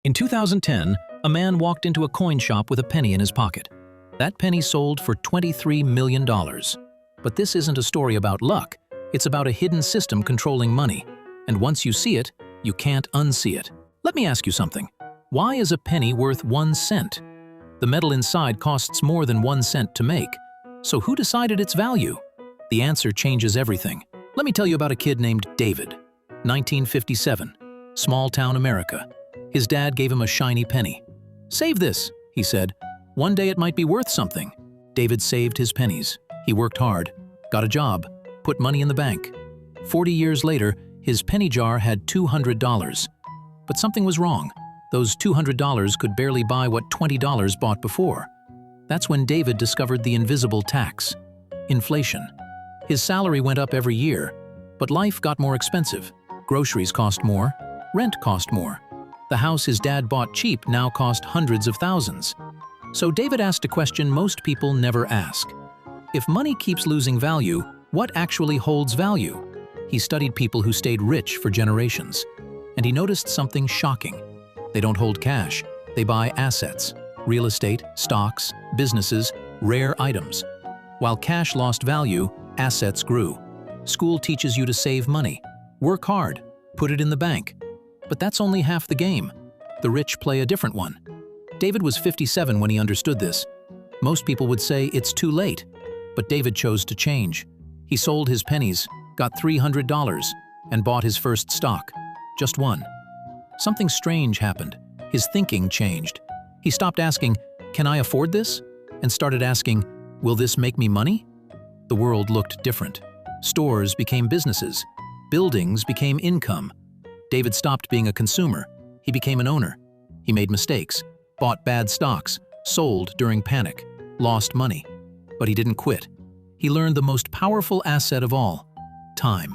In 2010, a man walked into a coin shop with a penny in his pocket. That penny sold for $23 million. But this isn't a story about luck, it's about a hidden system controlling money. And once you see it, you can't unsee it. Let me ask you something. Why is a penny worth 1 cent? The metal inside costs more than 1 cent to make. So who decided its value? The answer changes everything. Let me tell you about a kid named David. 1957, small-town America. His dad gave him a shiny penny. "Save this," he said. "One day it might be worth something." David saved his pennies. He worked hard, got a job, put money in the bank. 40 years later, his penny jar had $200. But something was wrong. Those $200 could barely buy what $20 bought before. That's when David discovered the invisible tax: inflation. His salary went up every year, but life got more expensive. Groceries cost more, rent cost more. The house his dad bought cheap now cost hundreds of thousands. So David asked a question most people never ask. If money keeps losing value, what actually holds value? He studied people who stayed rich for generations, and he noticed something shocking. They don't hold cash, they buy assets: real estate, stocks, businesses, rare items. While cash lost value, assets grew. School teaches you to save money, work hard, put it in the bank. But that's only half the game. The rich play a different one. David was 57 when he understood this. Most people would say it's too late, but David chose to change. He sold his pennies, got $300, and bought his first stock. Just one. Something strange happened. His thinking changed. He stopped asking, "Can I afford this?" and started asking, "Will this make me money?" The world looked different. Stores became businesses. Buildings became income. David stopped being a consumer. He became an owner. He made mistakes, bought bad stocks, sold during panic, lost money. But he didn't quit. He learned the most powerful asset of all: time.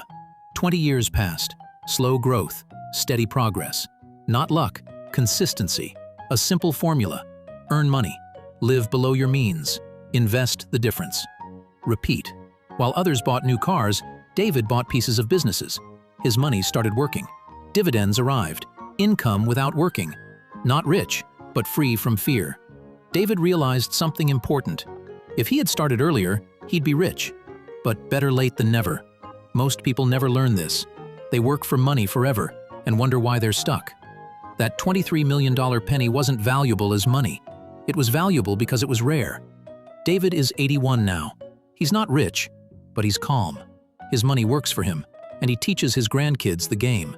20 years passed. Slow growth, steady progress. Not luck, consistency. A simple formula: earn money, live below your means, invest the difference. Repeat. While others bought new cars, David bought pieces of businesses. His money started working. Dividends arrived. Income without working. Not rich, but free from fear. David realized something important. If he had started earlier, he'd be rich. But better late than never. Most people never learn this. They work for money forever and wonder why they're stuck. That $23 million penny wasn't valuable as money. It was valuable because it was rare. David is 81 now. He's not rich, but he's calm. His money works for him, and he teaches his grandkids the game.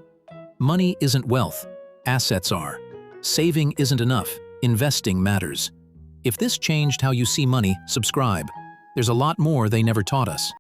Money isn't wealth, assets are. Saving isn't enough, investing matters. If this changed how you see money, subscribe. There's a lot more they never taught us.